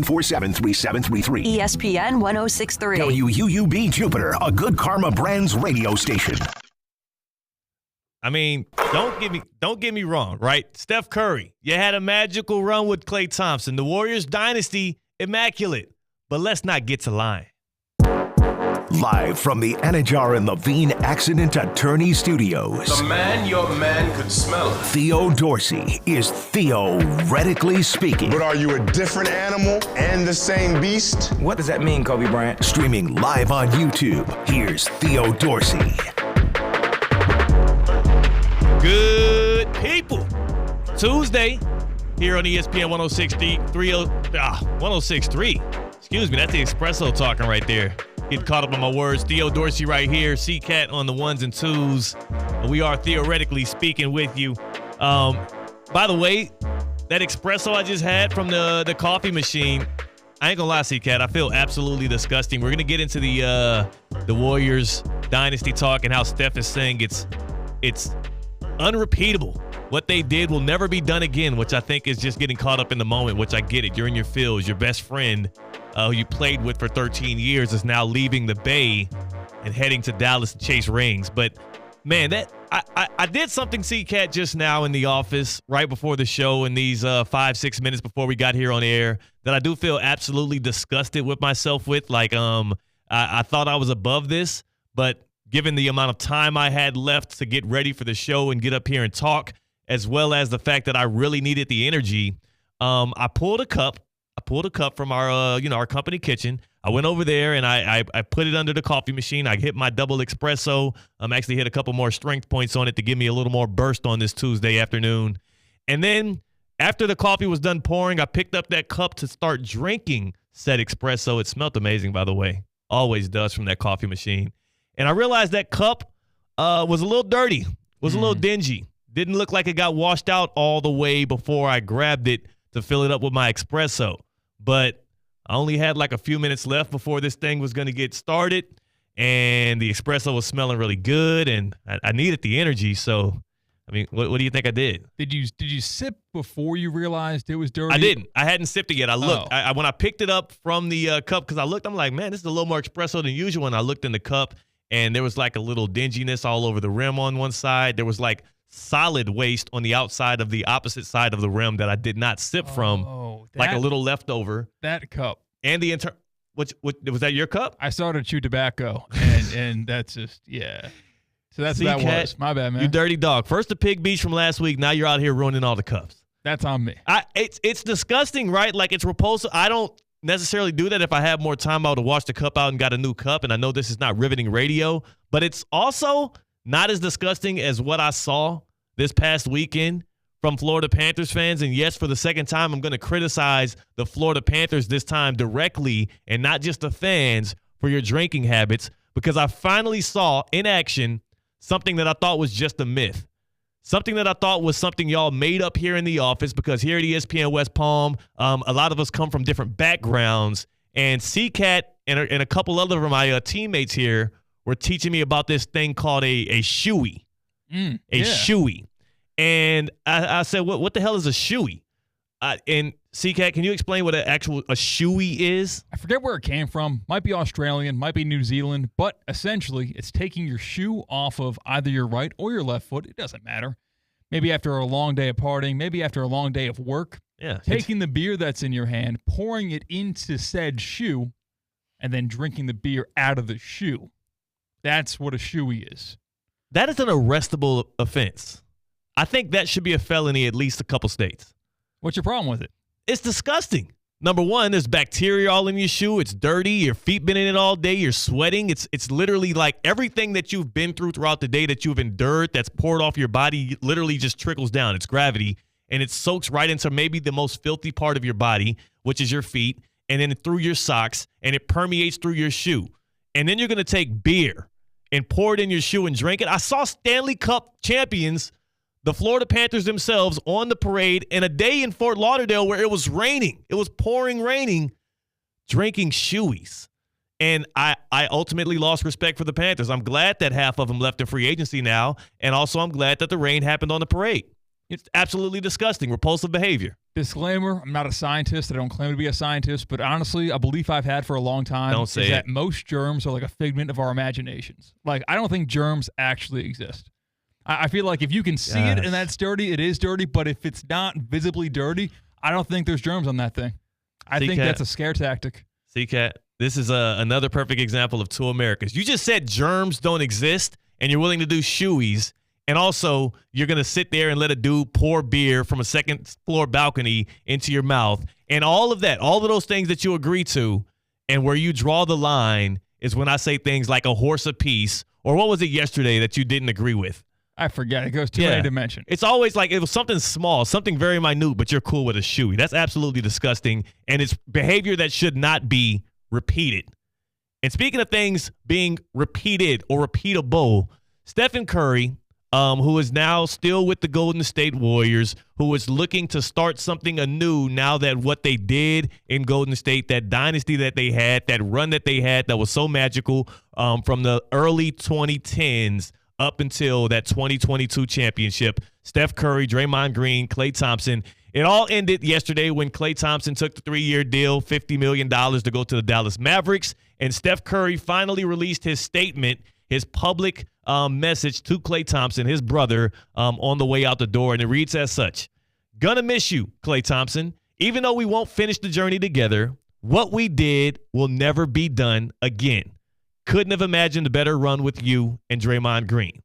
747-3733. ESPN 106.3. WUUB Jupiter, a Good Karma Brands radio station. I mean, don't get me wrong, right? Steph Curry, you had a magical run with Klay Thompson. The Warriors dynasty, immaculate. But let's not get to lying. Live from the Anajar and Levine Accident Attorney Studios. The man your man could smell. Theo Dorsey is theoretically speaking. But are you a different animal and the same beast? What does that mean, Kobe Bryant? Streaming live on YouTube, here's Theo Dorsey. Good people. Tuesday here on ESPN 106.3. Excuse me, that's the espresso talking right there. Get caught up on my words. Theo Dorsey right here. C-Cat on the ones and twos. We are theoretically speaking with you. By the way, that espresso I just had from the coffee machine, I ain't gonna lie, C-Cat, I feel absolutely disgusting. We're gonna get into the Warriors dynasty talk and how Steph is saying it's unrepeatable. What they did will never be done again, which I think is just getting caught up in the moment, which I get it. You're in your fields. Your best friend who you played with for 13 years is now leaving the Bay and heading to Dallas to chase rings. But, man, that I did something, C-Cat, just now in the office right before the show in these 5-6 minutes before we got here on air that I do feel absolutely disgusted with myself with. Like, I thought I was above this, but given the amount of time I had left to get ready for the show and get up here and talk, as well as the fact that I really needed the energy, I pulled a cup. From our company kitchen. I went over there and I put it under the coffee machine. I hit my double espresso. Actually hit a couple more strength points on it to give me a little more burst on this Tuesday afternoon. And then after the coffee was done pouring, I picked up that cup to start drinking said espresso. It smelled amazing, by the way. Always does from that coffee machine. And I realized that cup was a little dirty, was a little dingy. Didn't look like it got washed out all the way before I grabbed it to fill it up with my espresso. But I only had like a few minutes left before this thing was going to get started, and the espresso was smelling really good, and I needed the energy. So, I mean, what do you think I did? Did you sip before you realized it was dirty? I didn't. I hadn't sipped it yet. I looked. When I picked it up from the cup, because I looked, I'm like, man, this is a little more espresso than usual. And I looked in the cup, and there was like a little dinginess all over the rim on one side. There was like solid waste on the outside of the opposite side of the rim that I did not sip from, like a little leftover. That cup. And the what was that your cup? I started to chew tobacco, and that's just, yeah. So that's what that was. My bad, man. You dirty dog. First the pig beach from last week, now you're out here ruining all the cups. That's on me. It's disgusting, right? Like, it's repulsive. I don't necessarily do that. If I have more time, I would have washed the cup out and got a new cup, and I know this is not riveting radio, but it's also not as disgusting as what I saw this past weekend from Florida Panthers fans. And yes, for the second time, I'm going to criticize the Florida Panthers this time directly and not just the fans for your drinking habits, because I finally saw in action something that I thought was just a myth, something that I thought was something y'all made up here in the office, because here at ESPN West Palm, a lot of us come from different backgrounds, and C-Cat and a couple other of my teammates here were teaching me about this thing called a shoey. Shoey. And I said, what the hell is a shoey? And C-Cat, can you explain what a shoey is? I forget where it came from. Might be Australian, might be New Zealand, but essentially it's taking your shoe off of either your right or your left foot. It doesn't matter. Maybe after a long day of partying, maybe after a long day of work. Yeah. Taking the beer that's in your hand, pouring it into said shoe, and then drinking the beer out of the shoe. That's what a shoey is. That is an arrestable offense. I think that should be a felony at least a couple states. What's your problem with it? It's disgusting. Number one, there's bacteria all in your shoe. It's dirty. Your feet been in it all day. You're sweating. It's literally like everything that you've been through throughout the day that you've endured that's poured off your body literally just trickles down. It's gravity, and it soaks right into maybe the most filthy part of your body, which is your feet, and then through your socks, and it permeates through your shoe. And then you're going to take beer and pour it in your shoe and drink it. I saw Stanley Cup champions, the Florida Panthers themselves, on the parade in a day in Fort Lauderdale where it was raining. It was pouring raining, drinking shoeys. And I ultimately lost respect for the Panthers. I'm glad that half of them left in free agency now, and also I'm glad that the rain happened on the parade. It's absolutely disgusting, repulsive behavior. Disclaimer, I'm not a scientist. I don't claim to be a scientist, but honestly, a belief I've had for a long time is that most germs are like a figment of our imaginations. Like, I don't think germs actually exist. I feel like if you can see it and that's dirty, it is dirty, but if it's not visibly dirty, I don't think there's germs on that thing. I think that's a scare tactic. C-Cat, this is another perfect example of two Americas. You just said germs don't exist, and you're willing to do shoeies. And also, you're going to sit there and let a dude pour beer from a second-floor balcony into your mouth. And all of that, all of those things that you agree to, and where you draw the line is when I say things like a horse apiece, or what was it yesterday that you didn't agree with? I forget. It goes too many dimensions. It's always like it was something small, something very minute, but you're cool with a shoey. That's absolutely disgusting, and it's behavior that should not be repeated. And speaking of things being repeated or repeatable, Stephen Curry, who is now still with the Golden State Warriors, who is looking to start something anew now that what they did in Golden State, that dynasty that they had, that run that they had that was so magical from the early 2010s up until that 2022 championship. Steph Curry, Draymond Green, Klay Thompson. It all ended yesterday when Klay Thompson took the 3-year deal, $50 million to go to the Dallas Mavericks, and Steph Curry finally released his statement, his public message to Klay Thompson, his brother, on the way out the door. And it reads as such: "Gonna miss you, Klay Thompson. Even though we won't finish the journey together, what we did will never be done again. Couldn't have imagined a better run with you and Draymond Green."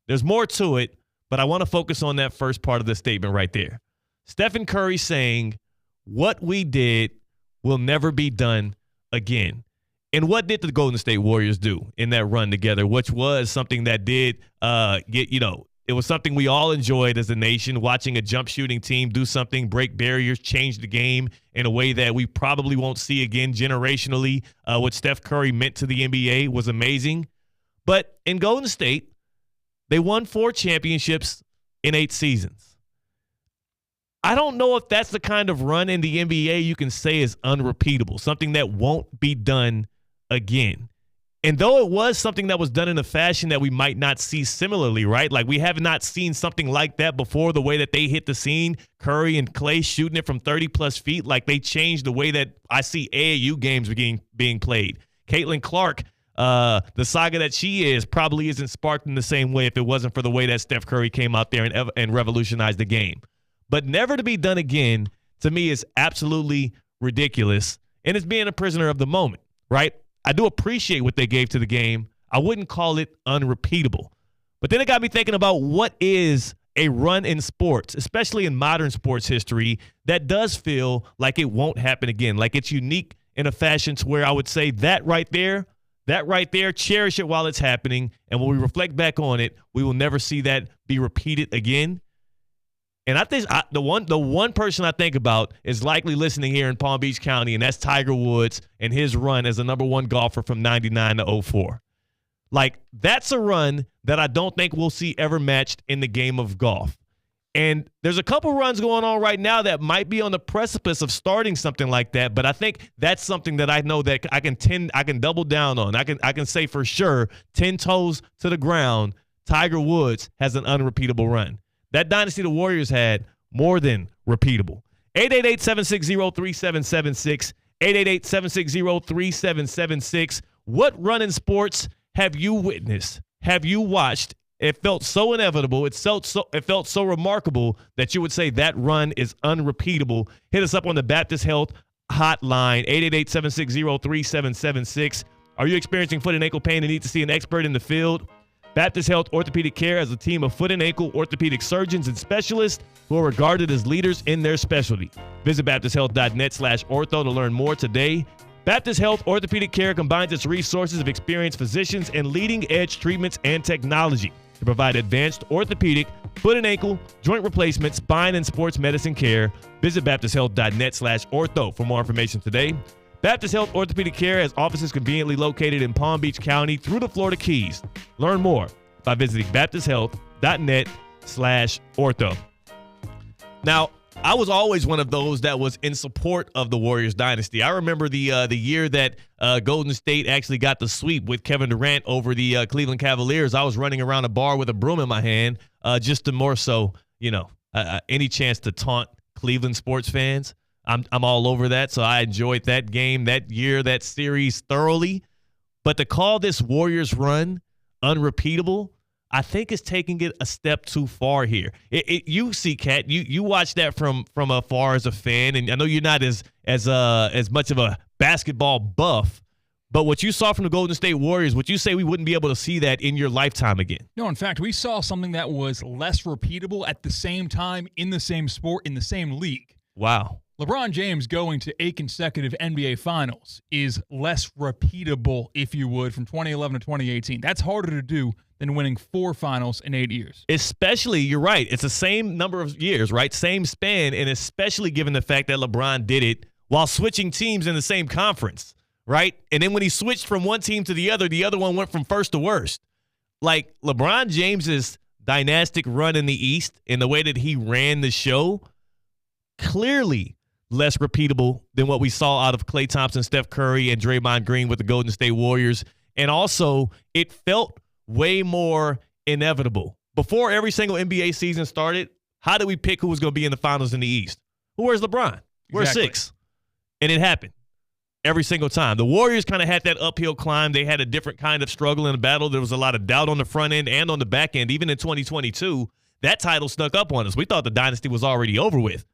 There's more to it, but I want to focus on that first part of the statement right there. Stephen Curry saying, what we did will never be done again. And what did the Golden State Warriors do in that run together, which was something that did it was something we all enjoyed as a nation, watching a jump shooting team do something, break barriers, change the game in a way that we probably won't see again generationally. What Steph Curry meant to the NBA was amazing. But in Golden State, they won 4 championships in 8 seasons. I don't know if that's the kind of run in the NBA you can say is unrepeatable, something that won't be done again. And though it was something that was done in a fashion that we might not see similarly, right? Like we have not seen something like that before, the way that they hit the scene, Curry and Klay shooting it from 30-plus feet, like they changed the way that I see AAU games being played. Caitlin Clark, the saga that she is, probably isn't sparked in the same way if it wasn't for the way that Steph Curry came out there and revolutionized the game. But never to be done again, to me, is absolutely ridiculous, and it's being a prisoner of the moment, right? I do appreciate what they gave to the game. I wouldn't call it unrepeatable. But then it got me thinking about what is a run in sports, especially in modern sports history, that does feel like it won't happen again, like it's unique in a fashion to where I would say that right there, cherish it while it's happening, and when we reflect back on it, we will never see that be repeated again. And I think the one person I think about is likely listening here in Palm Beach County, and that's Tiger Woods and his run as the number 1 golfer from 99 to 04. Like, that's a run that I don't think we'll see ever matched in the game of golf. And there's a couple runs going on right now that might be on the precipice of starting something like that, but I think that's something that I know that I can double down on. I can say for sure, 10 toes to the ground, Tiger Woods has an unrepeatable run. That dynasty the Warriors had, more than repeatable. 888-760-3776, 888-760-3776. What run in sports have you witnessed? Have you watched? It felt so inevitable. It felt so remarkable that you would say that run is unrepeatable. Hit us up on the Baptist Health hotline, 888-760-3776. Are you experiencing foot and ankle pain and need to see an expert in the field? Baptist Health Orthopedic Care has a team of foot and ankle orthopedic surgeons and specialists who are regarded as leaders in their specialty. Visit baptisthealth.net/ortho to learn more today. Baptist Health Orthopedic Care combines its resources of experienced physicians and leading-edge treatments and technology to provide advanced orthopedic, foot and ankle, joint replacement, spine, and sports medicine care. Visit baptisthealth.net/ortho for more information today. Baptist Health Orthopedic Care has offices conveniently located in Palm Beach County through the Florida Keys. Learn more by visiting baptisthealth.net/ortho. Now, I was always one of those that was in support of the Warriors dynasty. I remember the year that Golden State actually got the sweep with Kevin Durant over the Cleveland Cavaliers. I was running around a bar with a broom in my hand just to more so, any chance to taunt Cleveland sports fans. I'm all over that, so I enjoyed that game, that year, that series thoroughly. But to call this Warriors run unrepeatable, I think is taking it a step too far here. You see, Kat, you watch that from afar as a fan, and I know you're not as much of a basketball buff, but what you saw from the Golden State Warriors, would you say we wouldn't be able to see that in your lifetime again? No, in fact, we saw something that was less repeatable at the same time in the same sport, in the same league. Wow. LeBron James going to 8 consecutive NBA Finals is less repeatable, if you would, from 2011 to 2018. That's harder to do than winning 4 finals in 8 years. Especially, you're right, it's the same number of years, right? Same span, and especially given the fact that LeBron did it while switching teams in the same conference, right? And then when he switched from one team to the other one went from first to worst. Like, LeBron James's dynastic run in the East and the way that he ran the show, clearly less repeatable than what we saw out of Klay Thompson, Steph Curry, and Draymond Green with the Golden State Warriors. And also, it felt way more inevitable. Before every single NBA season started, how did we pick who was going to be in the finals in the East? Where's LeBron? We're Exactly. 6. And it happened every single time. The Warriors kind of had that uphill climb. They had a different kind of struggle in the battle. There was a lot of doubt on the front end and on the back end. Even in 2022, that title snuck up on us. We thought the dynasty was already over with.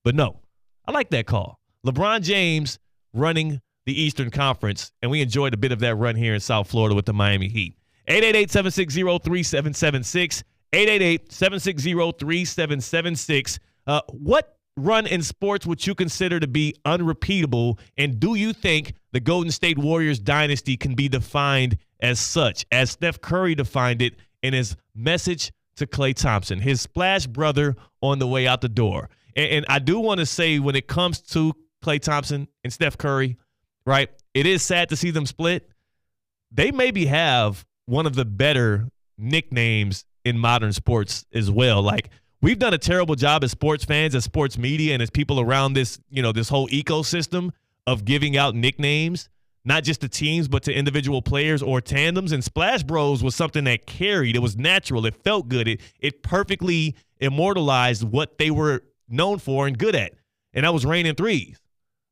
But no, I like that call. LeBron James running the Eastern Conference, and we enjoyed a bit of that run here in South Florida with the Miami Heat. 888-760-3776, 888-760-3776. What run in sports would you consider to be unrepeatable, and do you think the Golden State Warriors dynasty can be defined as such, as Steph Curry defined it in his message to Klay Thompson, his splash brother on the way out the door? And I do want to say, when it comes to Klay Thompson and Steph Curry, right, it is sad to see them split. They maybe have one of the better nicknames in modern sports as well. Like, we've done a terrible job as sports fans, as sports media, and as people around this, this whole ecosystem of giving out nicknames, not just to teams, but to individual players or tandems. And Splash Bros was something that carried. It was natural. It felt good. It perfectly immortalized what they were known for and good at. And that was raining threes.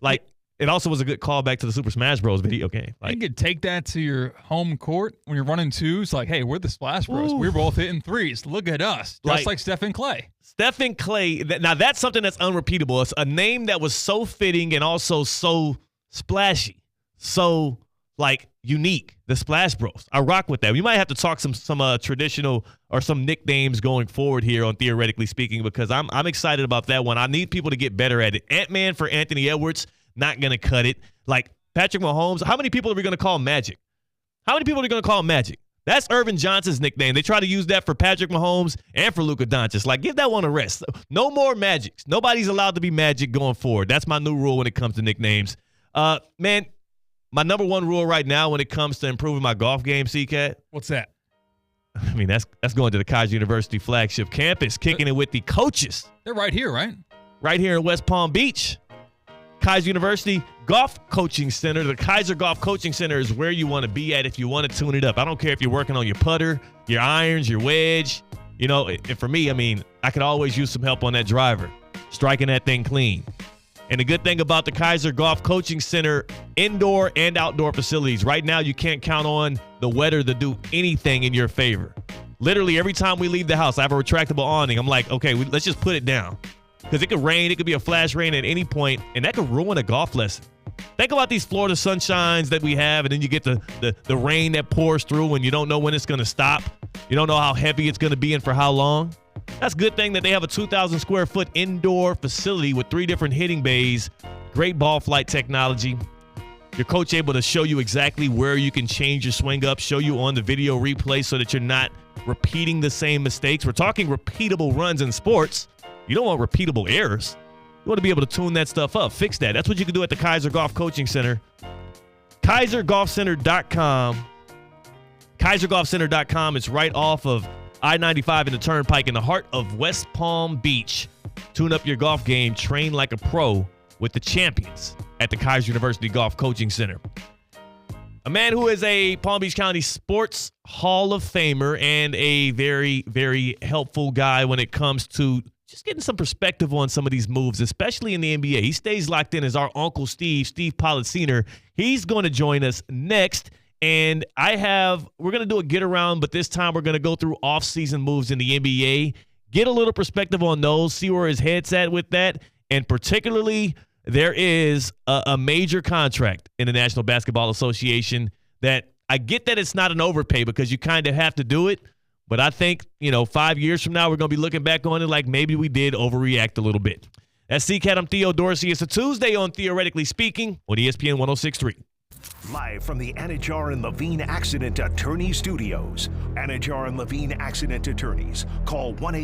Like, it also was a good callback to the Super Smash Bros. Video game. Like, you could take that to your home court when you're running twos. Like, hey, we're the Splash Bros. We're both hitting threes. Look at us. Just like Steph and Klay. Steph and Klay. Now, that's something that's unrepeatable. It's a name that was so fitting and also so splashy. So, like, unique. The Splash Bros. I rock with that. We might have to talk some traditional or some nicknames going forward here on Theoretically Speaking, because I'm excited about that one. I need people to get better at it. Ant-Man for Anthony Edwards. Not going to cut it. Like, Patrick Mahomes, how many people are we going to call Magic? How many people are going to call Magic? That's Irvin Johnson's nickname. They try to use that for Patrick Mahomes and for Luka Doncic. Like, give that one a rest. No more Magics. Nobody's allowed to be Magic going forward. That's my new rule when it comes to nicknames. Man, my number one rule right now when it comes to improving my golf game, C-Cat. What's that? I mean, that's going to the Kaiser University flagship campus, kicking it with the coaches. They're right here, right? Right here in West Palm Beach. Kaiser University Golf Coaching Center. The Kaiser Golf Coaching Center is where you want to be at if you want to tune it up. I don't care if you're working on your putter, your irons, your wedge. And for me, I mean, I could always use some help on that driver, striking that thing clean. And the good thing about the Kaiser Golf Coaching Center, indoor and outdoor facilities, right now you can't count on the weather to do anything in your favor. Literally every time we leave the house, I have a retractable awning. I'm like, okay, let's just put it down. Because it could rain, it could be a flash rain at any point, and that could ruin a golf lesson. Think about these Florida sunshines that we have, and then you get the rain that pours through and you don't know when it's going to stop. You don't know how heavy it's going to be and for how long. That's a good thing that they have a 2,000 square foot indoor facility with 3 different hitting bays, great ball flight technology. Your coach able to show you exactly where you can change your swing up, show you on the video replay so that you're not repeating the same mistakes. We're talking repeatable runs in sports. You don't want repeatable errors. You want to be able to tune that stuff up, fix that. That's what you can do at the Kaiser Golf Coaching Center. KaiserGolfCenter.com. KaiserGolfCenter.com. It's right off of I-95 and the Turnpike in the heart of West Palm Beach. Tune up your golf game. Train like a pro with the champions at the Kaiser University Golf Coaching Center. A man who is a Palm Beach County Sports Hall of Famer and a very, very helpful guy when it comes to just getting some perspective on some of these moves, especially in the NBA. He stays locked in as our Uncle Steve Pollard Sr. He's going to join us next. And we're going to do a get around, but this time we're going to go through off-season moves in the NBA, get a little perspective on those, see where his head's at with that. And particularly, there is a major contract in the National Basketball Association that I get that it's not an overpay because you kind of have to do it. But I think, 5 years from now, we're going to be looking back on it like maybe we did overreact a little bit. That's CCAT. I'm Theo Dorsey. It's a Tuesday on Theoretically Speaking on ESPN 106.3. Live from the Anajar and Levine Accident Attorney Studios. Anajar and Levine Accident Attorneys. Call 1-800